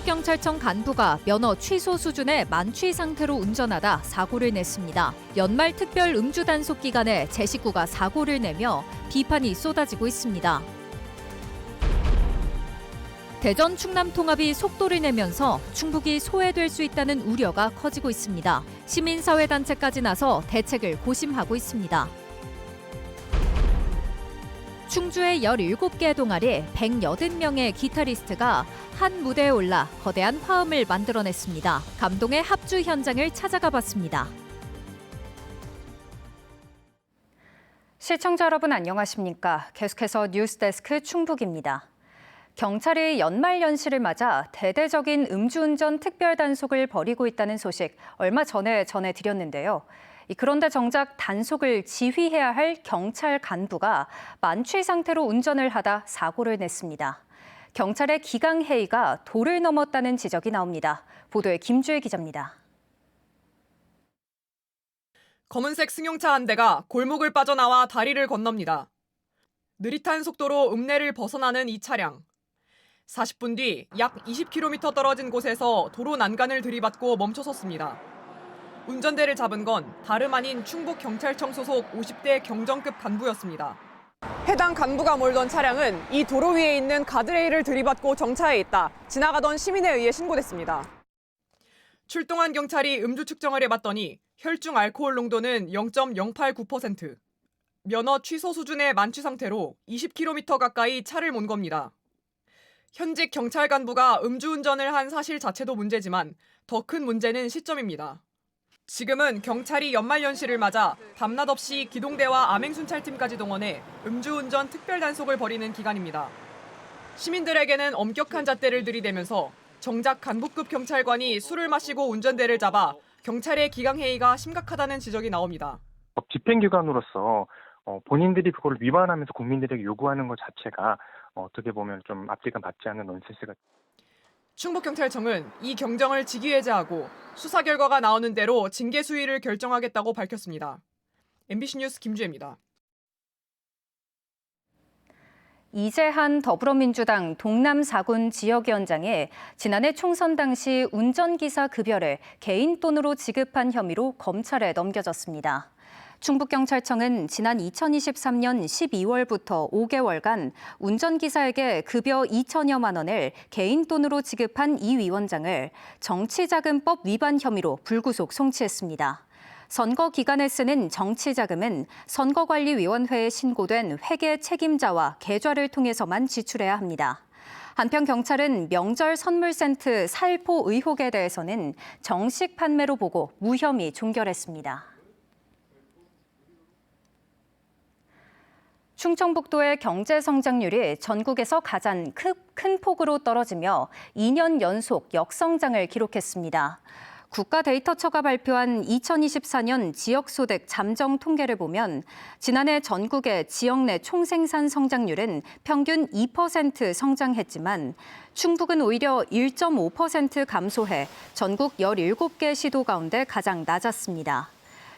충북경찰청 간부가 면허 취소 수준의 만취 상태로 운전하다 사고를 냈습니다. 연말 특별 음주 단속 기간에 제 식구가 사고를 내며 비판이 쏟아지고 있습니다. 대전 충남 통합이 속도를 내면서 충북이 소외될 수 있다는 우려가 커지고 있습니다. 시민사회단체까지 나서 대책을 고심하고 있습니다. 충주의 17개 동아리 180명의 기타리스트가 한 무대에 올라 거대한 화음을 만들어냈습니다. 감동의 합주 현장을 찾아가 봤습니다. 시청자 여러분 안녕하십니까? 계속해서 뉴스데스크 충북입니다. 경찰이 연말연시를 맞아 대대적인 음주운전 특별단속을 벌이고 있다는 소식 얼마 전에 전해드렸는데요. 그런데 정작 단속을 지휘해야 할 경찰 간부가 만취 상태로 운전을 하다 사고를 냈습니다. 경찰의 기강회의가 도를 넘었다는 지적이 나옵니다. 보도에 김주혜 기자입니다. 검은색 승용차 한 대가 골목을 빠져나와 다리를 건넙니다. 느릿한 속도로 읍내를 벗어나는 이 차량. 40분 뒤 약 20km 떨어진 곳에서 도로 난간을 들이받고 멈춰섰습니다. 운전대를 잡은 건 다름 아닌 충북경찰청 소속 50대 경정급 간부였습니다. 해당 간부가 몰던 차량은 이 도로 위에 있는 가드레일을 들이받고 정차해 있다. 지나가던 시민에 의해 신고됐습니다. 출동한 경찰이 음주 측정을 해봤더니 혈중 알코올 농도는 0.089%. 면허 취소 수준의 만취 상태로 20km 가까이 차를 몬 겁니다. 현직 경찰 간부가 음주운전을 한 사실 자체도 문제지만 더 큰 문제는 시점입니다. 지금은 경찰이 연말연시를 맞아 밤낮 없이 기동대와 암행순찰팀까지 동원해 음주운전 특별단속을 벌이는 기간입니다. 시민들에게는 엄격한 잣대를 들이대면서 정작 간부급 경찰관이 술을 마시고 운전대를 잡아 경찰의 기강회의가 심각하다는 지적이 나옵니다. 집행기관으로서 본인들이 그걸 위반하면서 국민들에게 요구하는 것 자체가 어떻게 보면 좀 앞뒤가 맞지 않는 논센스가. 충북경찰청은 이 경정을 직위해제하고 수사 결과가 나오는 대로 징계 수위를 결정하겠다고 밝혔습니다. MBC 뉴스 김주혜입니다. 이재한 더불어민주당 동남 4군 지역위원장이 지난해 총선 당시 운전기사 급여를 개인 돈으로 지급한 혐의로 검찰에 넘겨졌습니다. 충북경찰청은 지난 2023년 12월부터 5개월간 운전기사에게 급여 2천여만 원을 개인 돈으로 지급한 이 위원장을 정치자금법 위반 혐의로 불구속 송치했습니다. 선거 기간에 쓰는 정치자금은 선거관리위원회에 신고된 회계 책임자와 계좌를 통해서만 지출해야 합니다. 한편 경찰은 명절 선물 세트 살포 의혹에 대해서는 정식 판매로 보고 무혐의 종결했습니다. 충청북도의 경제 성장률이 전국에서 가장 큰 폭으로 떨어지며 2년 연속 역성장을 기록했습니다. 국가데이터처가 발표한 2024년 지역소득 잠정 통계를 보면 지난해 전국의 지역 내 총생산 성장률은 평균 2% 성장했지만 충북은 오히려 1.5% 감소해 전국 17개 시도 가운데 가장 낮았습니다.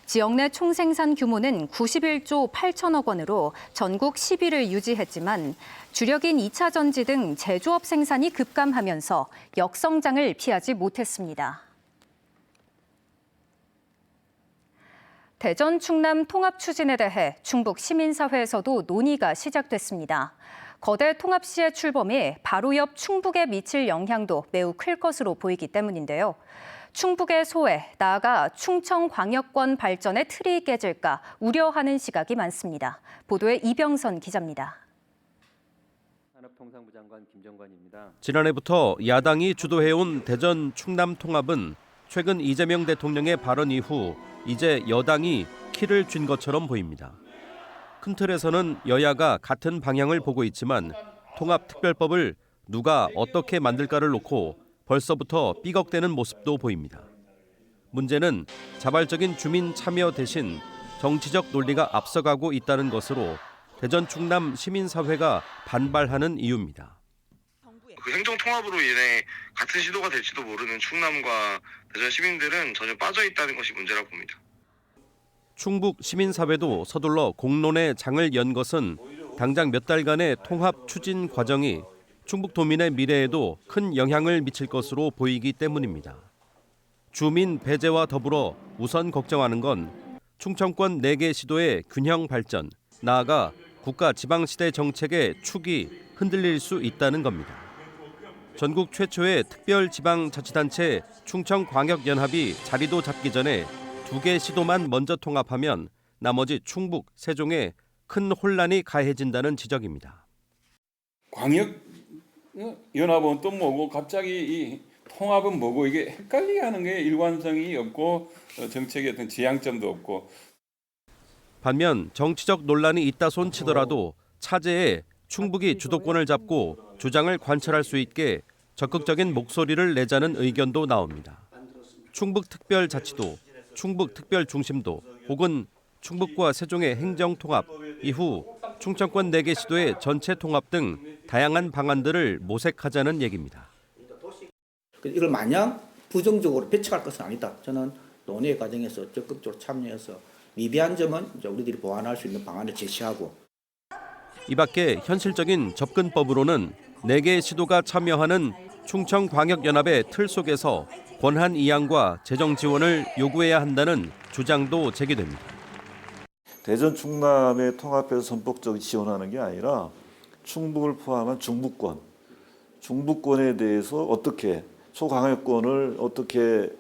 지역 내 총생산 규모는 91조 8천억 원으로 전국 10위를 유지했지만 주력인 2차 전지 등 제조업 생산이 급감하면서 역성장을 피하지 못했습니다. 대전 충남 통합 추진에 대해 충북 시민사회에서도 논의가 시작됐습니다. 거대 통합 시의 출범이 바로 옆 충북에 미칠 영향도 매우 클 것으로 보이기 때문인데요. 충북의 소외, 나아가 충청광역권 발전의 틀이 깨질까 우려하는 시각이 많습니다. 보도에 이병선 기자입니다. 산업통상부 장관 김정관입니다. 지난해부터 야당이 주도해온 대전 충남 통합은 최근 이재명 대통령의 발언 이후 이제 여당이 키를 쥔 것처럼 보입니다. 큰 틀에서는 여야가 같은 방향을 보고 있지만 통합특별법을 누가 어떻게 만들까를 놓고 벌써부터 삐걱대는 모습도 보입니다. 문제는 자발적인 주민 참여 대신 정치적 논리가 앞서가고 있다는 것으로 대전 충남 시민사회가 반발하는 이유입니다. 그 행정통합으로 인해 같은 시도가 될지도 모르는 충남과 대전 시민들은 전혀 빠져 있다는 것이 문제라고 봅니다. 충북 시민사회도 서둘러 공론의 장을 연 것은 당장 몇 달간의 통합 추진 과정이 충북도민의 미래에도 큰 영향을 미칠 것으로 보이기 때문입니다. 주민 배제와 더불어 우선 걱정하는 건 충청권 4개 시도의 균형 발전, 나아가 국가 지방시대 정책의 축이 흔들릴 수 있다는 겁니다. 전국 최초의 특별지방자치단체 충청광역연합이 자리도 잡기 전에 2개 시도만 먼저 통합하면 나머지 충북, 세종에 큰 혼란이 가해진다는 지적입니다. 광역연합은 또 뭐고 갑자기 이 통합은 뭐고 이게 헷갈리게 하는 게 일관성이 없고 정책의 어떤 지향점도 없고. 반면 정치적 논란이 있다 손치더라도 차제에 충북이 주도권을 잡고 주장을 관철할 수 있게 적극적인 목소리를 내자는 의견도 나옵니다. 충북특별자치도, 충북특별중심도 혹은 충북과 세종의 행정통합, 이후 충청권 4개 시도의 전체 통합 등 다양한 방안들을 모색하자는 얘기입니다. 이걸 마냥 부정적으로 배척할 것은 아니다. 저는 논의 과정에서 적극적으로 참여해서 미비한 점은 이제 우리들이 보완할 수 있는 방안을 제시하고. 이 밖에 현실적인 접근법으로는 4개 시도가 참여하는 충청광역연합의 틀 속에서 권한 이양과 재정 지원을 요구해야 한다는 주장도 제기됩니다. 대전 충남에 통합해서 전폭적으로 지원하는 게 아니라 충북을 포함한 중부권에 대해서 어떻게 소강역권을 어떻게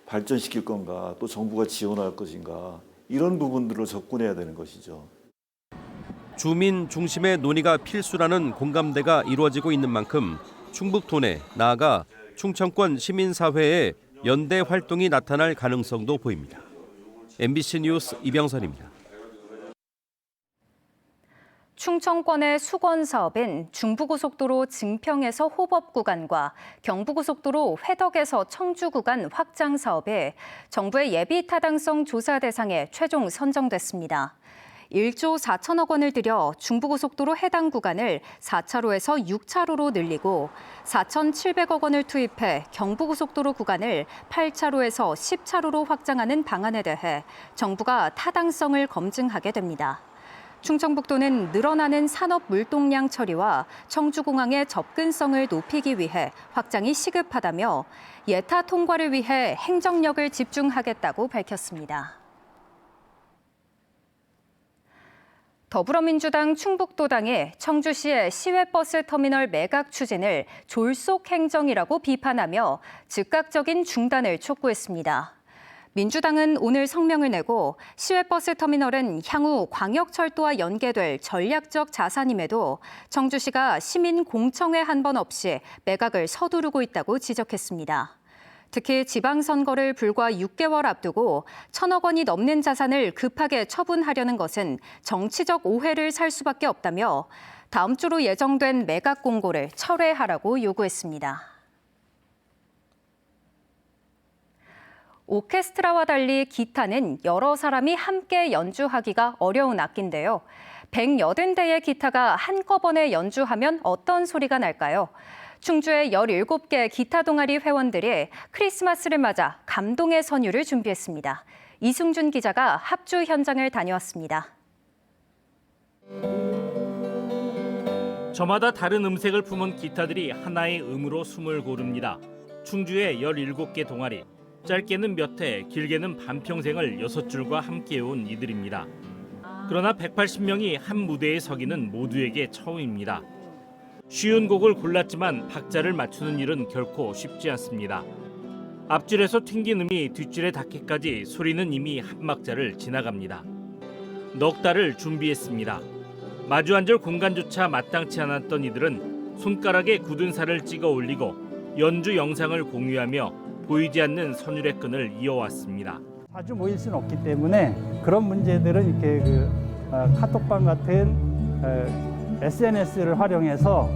발전시킬 건가, 또 정부가 지원할 것인가, 이런 부분들로 접근해야 되는 것이죠. 주민 중심의 논의가 필수라는 공감대가 이루어지고 있는 만큼 충북도 내, 나아가 충청권 시민사회의 연대 활동이 나타날 가능성도 보입니다. MBC 뉴스 이병선입니다. 충청권의 수건 사업인 중부고속도로 증평에서 호법 구간과 경부고속도로 회덕에서 청주 구간 확장 사업에 정부의 예비 타당성 조사 대상에 최종 선정됐습니다. 1조 4천억 원을 들여 중부고속도로 해당 구간을 4차로에서 6차로로 늘리고 4,700억 원을 투입해 경부고속도로 구간을 8차로에서 10차로로 확장하는 방안에 대해 정부가 타당성을 검증하게 됩니다. 충청북도는 늘어나는 산업 물동량 처리와 청주공항의 접근성을 높이기 위해 확장이 시급하다며 예타 통과를 위해 행정력을 집중하겠다고 밝혔습니다. 더불어민주당 충북도당이 청주시의 시외버스 터미널 매각 추진을 졸속 행정이라고 비판하며 즉각적인 중단을 촉구했습니다. 민주당은 오늘 성명을 내고 시외버스 터미널은 향후 광역철도와 연계될 전략적 자산임에도 청주시가 시민 공청회 한 번 없이 매각을 서두르고 있다고 지적했습니다. 특히 지방선거를 불과 6개월 앞두고 1,000억 원이 넘는 자산을 급하게 처분하려는 것은 정치적 오해를 살 수밖에 없다며 다음 주로 예정된 매각 공고를 철회하라고 요구했습니다. 오케스트라와 달리 기타는 여러 사람이 함께 연주하기가 어려운 악기인데요. 180대의 기타가 한꺼번에 연주하면 어떤 소리가 날까요? 충주의 17개 기타 동아리 회원들이 크리스마스를 맞아 감동의 선율을 준비했습니다. 이승준 기자가 합주 현장을 다녀왔습니다. 저마다 다른 음색을 품은 기타들이 하나의 음으로 숨을 고릅니다. 충주의 17개 동아리, 짧게는 몇 해, 길게는 반평생을 6줄과 함께해온 이들입니다. 그러나 180명이 한 무대에 서기는 모두에게 처음입니다. 쉬운 곡을 골랐지만 박자를 맞추는 일은 결코 쉽지 않습니다. 앞줄에서 튕긴 음이 뒷줄에 닿기까지 소리는 이미 한 박자를 지나갑니다. 넉 달을 준비했습니다. 마주 앉을 공간조차 마땅치 않았던 이들은 손가락에 굳은 살을 찍어 올리고 연주 영상을 공유하며 보이지 않는 선율의 끈을 이어왔습니다. 자주 모일 수는 없기 때문에 그런 문제들은 이렇게 카톡방 같은 SNS를 활용해서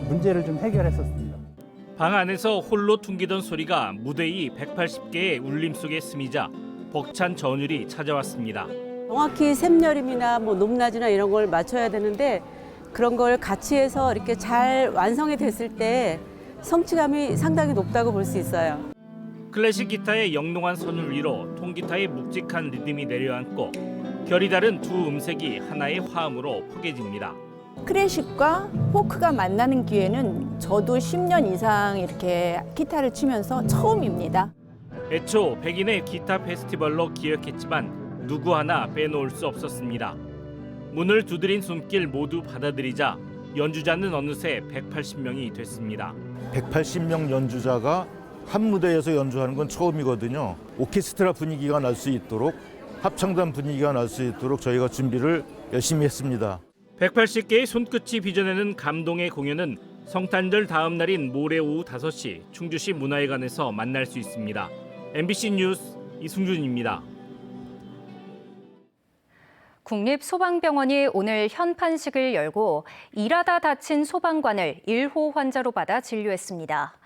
문제를 좀 해결했었습니다. 방 안에서 홀로 퉁기던 소리가 무대 위 180개의 울림 속에 스미자 벅찬 전율이 찾아왔습니다. 정확히 샘여림이나 높낮이나 이런 걸 맞춰야 되는데 그런 걸 같이 해서 이렇게 잘 완성이 됐을 때 성취감이 상당히 높다고 볼 수 있어요. 클래식 기타의 영롱한 선율 위로 통기타의 묵직한 리듬이 내려앉고 결이 다른 두 음색이 하나의 화음으로 포개집니다. 클래식과 포크가 만나는 기회는 저도 10년 이상 이렇게 기타를 치면서 처음입니다. 애초 백인의 기타 페스티벌로 기획했지만 누구 하나 빼놓을 수 없었습니다. 문을 두드린 손길 모두 받아들이자 연주자는 어느새 180명이 됐습니다. 180명 연주자가 한 무대에서 연주하는 건 처음이거든요. 오케스트라 분위기가 날 수 있도록, 합창단 분위기가 날 수 있도록 저희가 준비를 열심히 했습니다. 180개의 손끝이 빚어내는 감동의 공연은 성탄절 다음 날인 모레 오후 5시 충주시 문화회관에서 만날 수 있습니다. MBC 뉴스 이승준입니다. 국립소방병원이 오늘 현판식을 열고 일하다 다친 소방관을 1호 환자로 받아 진료했습니다.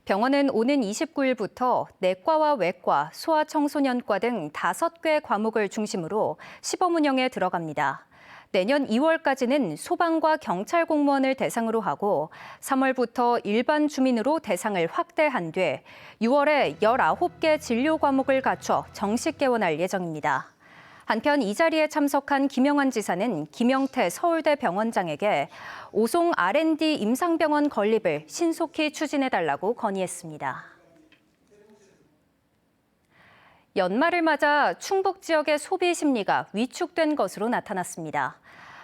병원은 오는 29일부터 내과와 외과, 소아청소년과 등 5개 과목을 중심으로 시범 운영에 들어갑니다. 내년 2월까지는 소방과 경찰 공무원을 대상으로 하고 3월부터 일반 주민으로 대상을 확대한 뒤 6월에 19개 진료 과목을 갖춰 정식 개원할 예정입니다. 한편 이 자리에 참석한 김영환 지사는 김영태 서울대 병원장에게 오송 R&D 임상병원 건립을 신속히 추진해달라고 건의했습니다. 연말을 맞아 충북 지역의 소비 심리가 위축된 것으로 나타났습니다.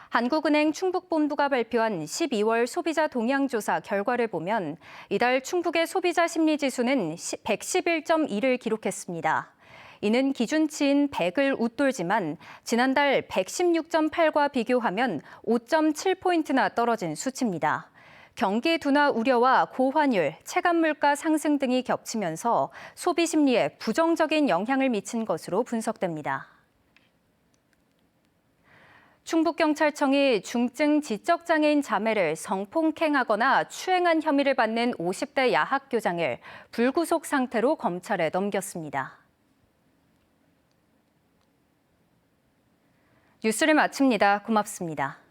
한국은행 충북본부가 발표한 12월 소비자 동향조사 결과를 보면 이달 충북의 소비자 심리지수는 111.2를 기록했습니다. 이는 기준치인 100을 웃돌지만 지난달 116.8과 비교하면 5.7포인트나 떨어진 수치입니다. 경기 둔화 우려와 고환율, 체감 물가 상승 등이 겹치면서 소비 심리에 부정적인 영향을 미친 것으로 분석됩니다. 충북경찰청이 중증 지적장애인 자매를 성폭행하거나 추행한 혐의를 받는 50대 야학교장을 불구속 상태로 검찰에 넘겼습니다. 뉴스를 마칩니다. 고맙습니다.